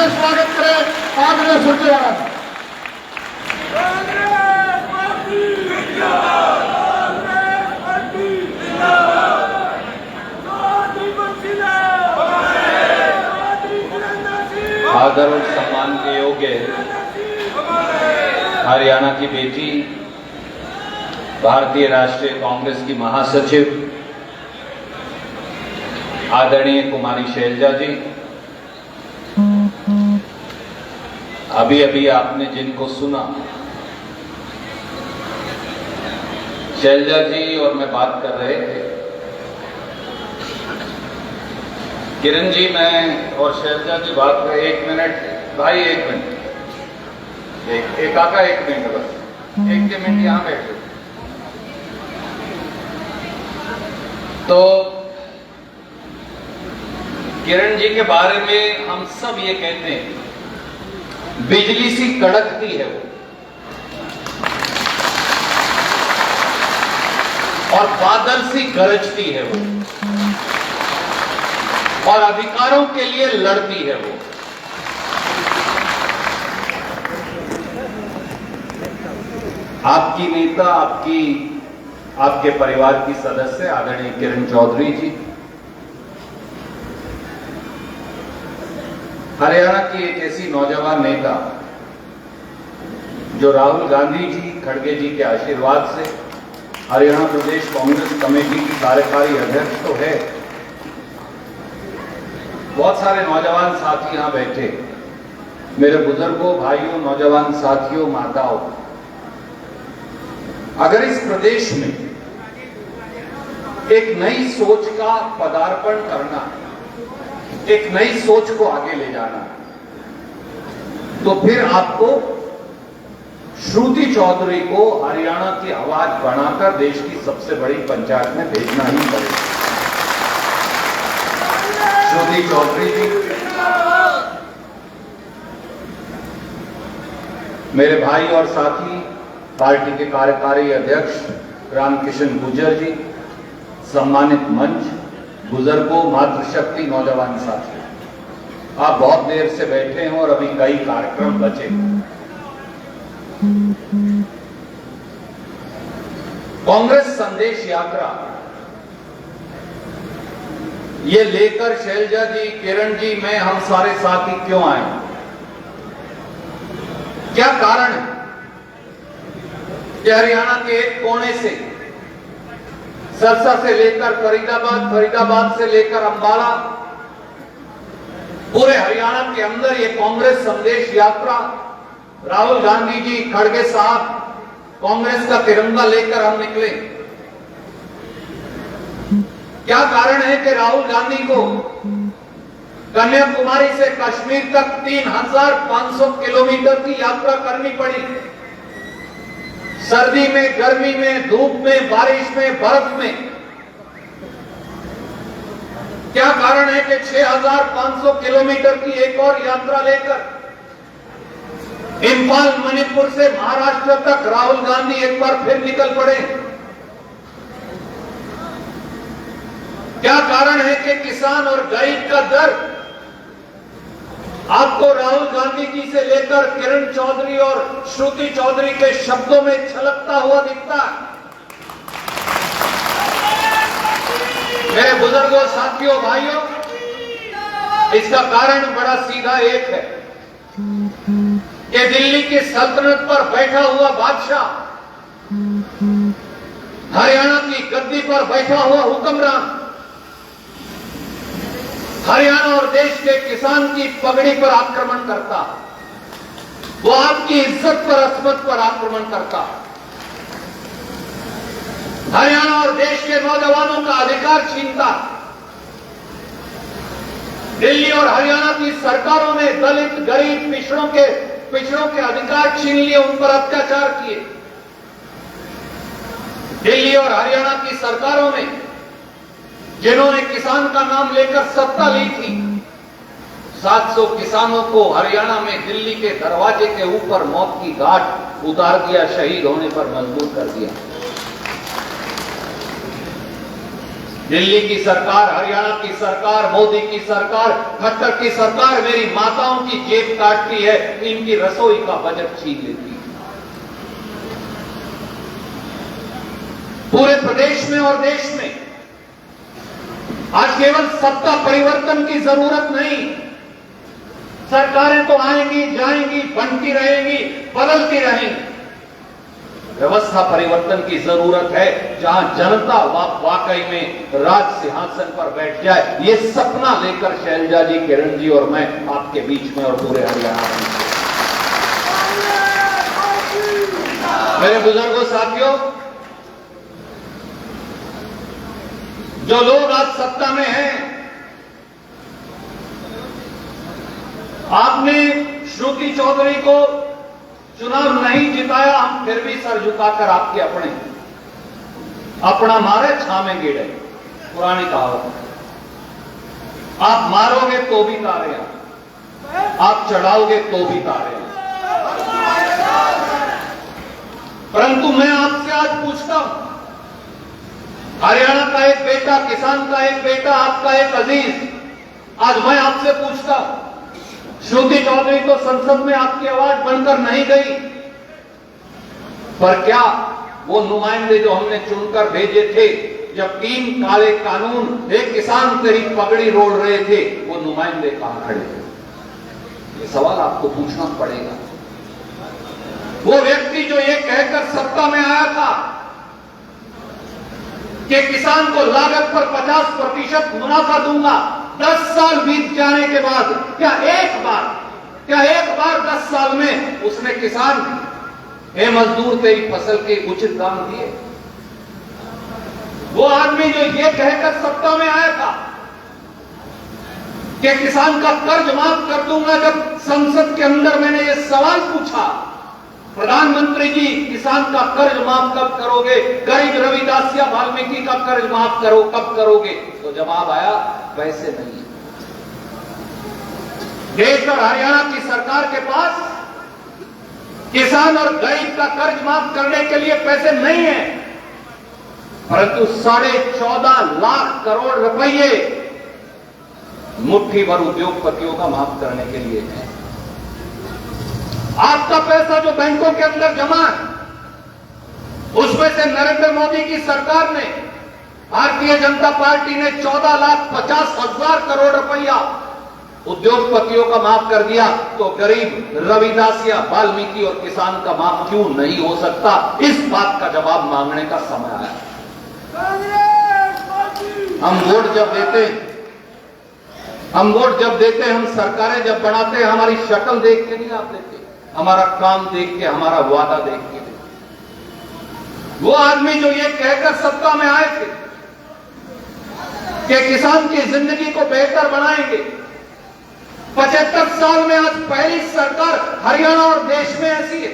से स्वागत करें आदरणीय सुरजेवाला। आदर और सम्मान के योग्य हरियाणा की बेटी, भारतीय राष्ट्रीय कांग्रेस की महासचिव आदरणीय कुमारी शैलजा जी, अभी अभी आपने जिनको सुना, शैलजा जी और मैं बात कर रहे थे। किरण जी, मैं और शैलजा जी बात कर, 1 मिनट भाई, 1 मिनट, एक काका 1 मिनट, बस 1 मिनट यहां बैठो। तो किरण जी के बारे में हम सब ये कहते हैं, बिजली सी कड़कती है वो, और बादल सी गरजती है वो, और अधिकारों के लिए लड़ती है वो। आपकी नेता, आपके परिवार की सदस्य आदरणीय किरण चौधरी जी, हरियाणा की एक ऐसी नौजवान नेता जो राहुल गांधी जी, खड़गे जी के आशीर्वाद से हरियाणा प्रदेश कांग्रेस कमेटी की कार्यकारी अध्यक्ष तो है। बहुत सारे नौजवान साथी यहां बैठे, मेरे बुजुर्गों, भाइयों, नौजवान साथियों, माताओं, अगर इस प्रदेश में एक नई सोच का पदार्पण करना, एक नई सोच को आगे ले जाना, तो फिर आपको श्रुति चौधरी को हरियाणा की आवाज बनाकर देश की सबसे बड़ी पंचायत में भेजना ही पड़ेगा। श्रुति चौधरी जी, मेरे भाई और साथी, पार्टी के कार्यकारी अध्यक्ष रामकिशन गुर्जर जी, सम्मानित मंच, बुजुर्गों, मातृशक्ति, नौजवान साथी, आप बहुत देर से बैठे हैं और अभी कई कार्यक्रम बचे। कांग्रेस संदेश यात्रा ये लेकर शैलजा जी, किरण जी, मैं, हम सारे साथी क्यों आए? क्या कारण है कि हरियाणा के एक कोने से, सरसा से लेकर फरीदाबाद, फरीदाबाद से लेकर अंबाला, पूरे हरियाणा के अंदर ये कांग्रेस संदेश यात्रा, राहुल गांधी जी, खड़गे साहब, कांग्रेस का तिरंगा लेकर हम निकले। क्या कारण है कि राहुल गांधी को कन्याकुमारी से कश्मीर तक 3500 किलोमीटर की यात्रा करनी पड़ी? सर्दी में, गर्मी में, धूप में, बारिश में, बर्फ में। क्या कारण है कि 6500 किलोमीटर की एक और यात्रा लेकर इंफाल, मणिपुर से महाराष्ट्र तक राहुल गांधी एक बार फिर निकल पड़े? क्या कारण है कि किसान और गरीब का दर्द आपको राहुल गांधी जी से लेकर किरण चौधरी और श्रुति चौधरी के शब्दों में छलकता हुआ दिखता है? मेरे बुजुर्गों, साथियों, भाइयों, इसका कारण बड़ा सीधा एक है कि दिल्ली की सल्तनत पर बैठा हुआ बादशाह, हरियाणा की गद्दी पर बैठा हुआ हुक्मरान, हरियाणा और देश के किसान की पगड़ी पर आक्रमण करता, वो आपकी इज्जत पर, अस्मत पर आक्रमण करता, हरियाणा और देश के नौजवानों का अधिकार छीनता। दिल्ली और हरियाणा की सरकारों ने दलित, गरीब, पिछड़ों के अधिकार छीन लिए, उन पर अत्याचार किए। दिल्ली और हरियाणा की सरकारों ने, जिन्होंने किसान का नाम लेकर सत्ता ली थी, 700 किसानों को हरियाणा में दिल्ली के दरवाजे के ऊपर मौत की घाट उतार दिया, शहीद होने पर मजबूर कर दिया। दिल्ली की सरकार, हरियाणा की सरकार, मोदी की सरकार, खट्टर की सरकार मेरी माताओं की जेब काटती है, इनकी रसोई का बजट छीन लेती है। पूरे प्रदेश में और देश में आज केवल सत्ता परिवर्तन की जरूरत नहीं, सरकारें तो आएंगी जाएंगी, बनती रहेंगी, बदलती रहेंगी। व्यवस्था परिवर्तन की जरूरत है, जहां जनता वाकई में राज सिंहासन पर बैठ जाए। ये सपना लेकर शैलजा जी, किरण जी और मैं आपके बीच में और पूरे हरियाणा में। मेरे बुजुर्गों, साथियों, जो लोग आज सत्ता में हैं, आपने श्रुति चौधरी को चुनाव नहीं जिताया, हम फिर भी सर झुकाकर आपके अपना मारे छामे गिरे, पुरानी कहावत। आप मारोगे तो भी तारे हैं, आप चढ़ाओगे तो भी तारे हैं। परंतु मैं आपसे आज पूछता हूं, हरियाणा का एक बेटा, किसान का एक बेटा, आपका एक अजीज, आज मैं आपसे पूछता हूं, श्रुति चौधरी तो संसद में आपकी आवाज बनकर नहीं गई, पर क्या वो नुमाइंदे जो हमने चुनकर भेजे थे, जब 3 काले कानून एक किसान तेरी पगड़ी रोल रहे थे, वो नुमाइंदे कहां खड़े थे? ये सवाल आपको पूछना पड़ेगा। वो व्यक्ति जो ये कहकर सत्ता में आया था कि किसान को लागत पर 50% मुनाफा दूंगा, 10 साल बीत जाने के बाद क्या एक बार 10 साल में उसने किसान, हे मजदूर तेरी फसल के उचित दाम दिए? वो आदमी जो ये कहकर सत्ता में आया था कि किसान का कर्ज माफ कर दूंगा, जब संसद के अंदर मैंने ये सवाल पूछा, प्रधानमंत्री जी किसान का कर्ज माफ कब करोगे, गरीब रविदास या वाल्मीकि का कर्ज माफ कब करोगे, तो जवाब आया पैसे नहीं। देश और हरियाणा की सरकार के पास किसान और गरीब का कर्ज माफ करने के लिए पैसे नहीं है, परंतु 14.5 लाख करोड़ रुपए मुट्ठी भर उद्योगपतियों का माफ करने के लिए है। आपका पैसा जो बैंकों के अंदर जमा है, उसमें से नरेंद्र मोदी की सरकार ने, भारतीय जनता पार्टी ने 14,50,000 करोड़ रुपया उद्योगपतियों का माफ कर दिया, तो गरीब रविदास या वाल्मीकि और किसान का माफ क्यों नहीं हो सकता? इस बात का जवाब मांगने का समय आया। हम वोट जब देते, हम सरकारें जब बनाते हैं, हमारी शक्ल देख के नहीं आप देते, हमारा काम देख के, हमारा वादा देख के। वो आदमी जो ये कहकर सत्ता में आए थे कि किसान की जिंदगी को बेहतर बनाएंगे, 75 साल में आज पहली सरकार हरियाणा और देश में ऐसी है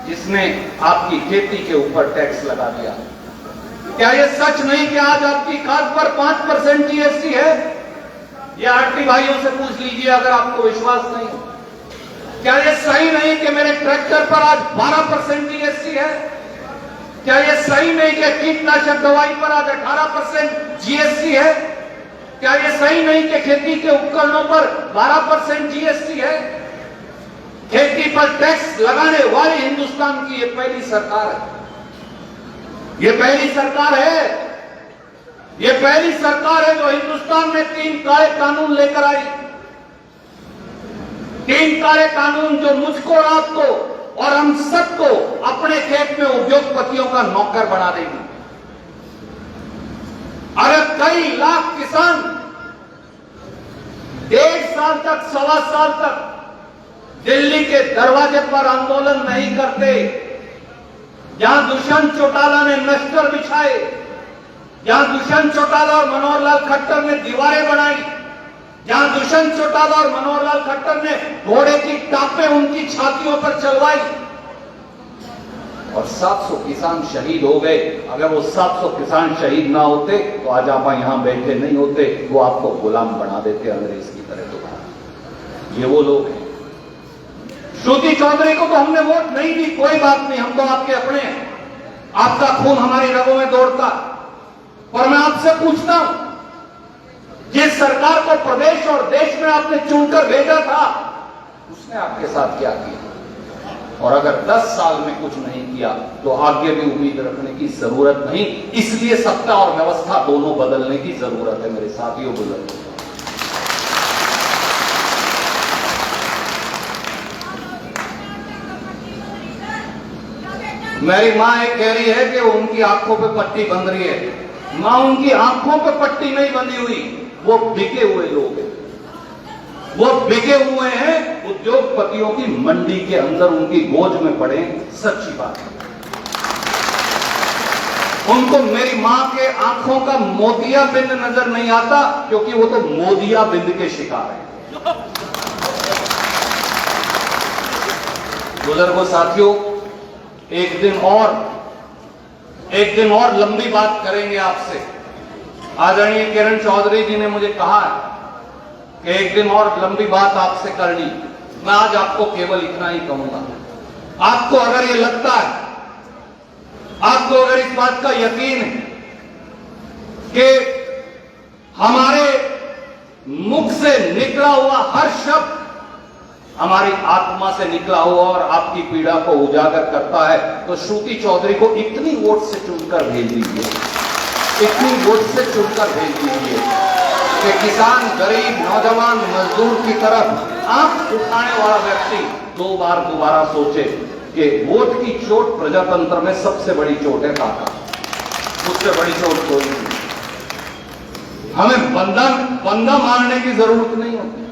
जिसने आपकी खेती के ऊपर टैक्स लगा दिया। क्या यह सच नहीं कि आज आपकी खाद पर 5% जीएसटी है? यह आरटी भाइयों से पूछ लीजिए अगर आपको विश्वास नहीं। क्या यह सही नहीं कि मेरे ट्रैक्टर पर आज 12% जीएसटी है? क्या यह सही नहीं कि कीटनाशक दवाई पर आज 18% जीएसटी है? क्या यह सही नहीं कि खेती के उपकरणों पर 12% जीएसटी है? खेती पर टैक्स लगाने वाली हिंदुस्तान की यह पहली सरकार है। यह पहली सरकार है, यह पहली सरकार है जो हिंदुस्तान में 3 काले कानून लेकर आई। 3 काले कानून जो मुझको, आपको और हम सबको अपने खेत में उद्योगपतियों का नौकर बना देंगे। अगर कई लाख किसान 1.5 साल तक, 1.25 साल तक दिल्ली के दरवाजे पर आंदोलन नहीं करते, जहां दुष्यंत चौटाला ने नश्तर बिछाए, जहां दुष्यंत चौटाला और मनोहर लाल खट्टर ने दीवारें बनाई, जहां दुष्यंत चौटाला और मनोहर लाल खट्टर ने घोड़े की टापें उनकी छातियों पर चलवाई और 700 किसान शहीद हो गए, अगर वो 700 किसान शहीद ना होते तो आज आप यहां बैठे नहीं होते, वो आपको गुलाम बना देते अंग्रेज की तरह। दोबारा ये वो लोग हैं। श्रुति चौधरी को तो हमने वोट नहीं दी, कोई बात नहीं, हम तो आपके अपने हैं, आपका खून हमारी रगों में दौड़ता, पर मैं आपसे पूछता हूं, जिस सरकार को प्रदेश और देश में आपने चुनकर भेजा था, उसने आपके साथ क्या किया? और अगर 10 साल में कुछ नहीं किया तो आगे भी उम्मीद रखने की जरूरत नहीं। इसलिए सत्ता और व्यवस्था दोनों बदलने की जरूरत है मेरे साथियों, बुजुर्गों। मेरी मां एक कह रही है कि उनकी आंखों पे पट्टी बंध रही है। मां, उनकी आंखों पे पट्टी नहीं बंधी हुई, वो बिके हुए लोग हैं। वो बिके हुए हैं उद्योगपतियों की मंडी के अंदर, उनकी गोद में पड़े। सच्ची बात है। उनको मेरी मां के आंखों का मोतिया बिंद नजर नहीं आता, क्योंकि वो तो मोदिया बिंद के शिकार है। बुजुर्गों, साथियों, एक दिन और लंबी बात करेंगे आपसे। आदरणीय किरण चौधरी जी ने मुझे कहा है कि एक दिन और लंबी बात आपसे करनी। मैं आज आपको केवल इतना ही कहूंगा, आपको अगर ये लगता है, आपको अगर इस बात का यकीन है कि हमारे मुख से निकला हुआ हर शब्द हमारी आत्मा से निकला हुआ और आपकी पीड़ा को उजागर करता है, तो श्रुति चौधरी को इतनी वोट से चुनकर भेज दीजिए, इतनी वोट से चुनकर भेज दीजिए कि किसान, गरीब, नौजवान, मजदूर की तरफ आंख उठाने वाला व्यक्ति दो बार दोबारा सोचे कि वोट की चोट प्रजातंत्र में सबसे बड़ी चोट है काका, उससे बड़ी चोट कोई नहीं। हमें बंदा मारने की जरूरत नहीं होती।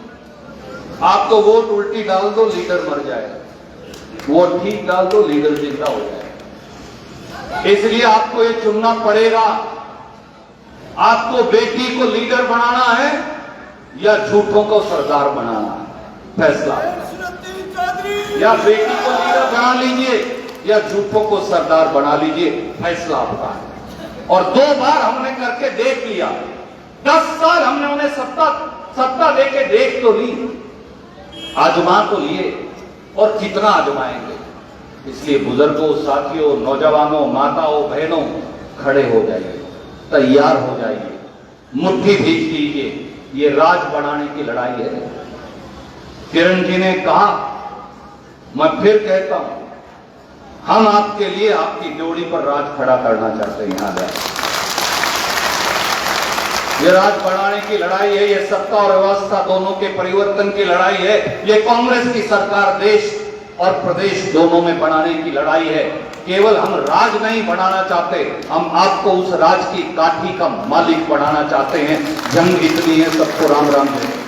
आप तो वोट उल्टी डाल दो, लीडर मर जाएगा। वोट ठीक डाल दो, लीडर जिंदा हो जाएगा। इसलिए आपको ये चुनना पड़ेगा, आपको बेटी को लीडर बनाना है या झूठों को सरदार बनाना है। फैसला, या बेटी को लीडर बना लीजिए या झूठों को सरदार बना लीजिए। फैसला आपका है। और 2 बार हमने करके देख लिया। 10 साल हमने उन्हें सत्ता देके देख तो ली, आजमा तो लिए, और कितना आजमाएंगे। इसलिए बुजुर्गों, साथियों, नौजवानों, माताओं, बहनों, खड़े हो जाइए, तैयार हो जाइए, मुट्ठी भींच लीजिए। ये राज बढ़ाने की लड़ाई है। किरण जी ने कहा, मैं फिर कहता हूं, हम आपके लिए आपकी ड्योढ़ी पर राज खड़ा करना चाहते हैं। यहां जाए, ये राज बढ़ाने की लड़ाई है, ये सत्ता और व्यवस्था दोनों के परिवर्तन की लड़ाई है। ये कांग्रेस की सरकार देश और प्रदेश दोनों में बनाने की लड़ाई है। केवल हम राज नहीं बनाना चाहते, हम आपको उस राज की काठी का मालिक बनाना चाहते हैं। जंग इतनी है, सबको राम राम है।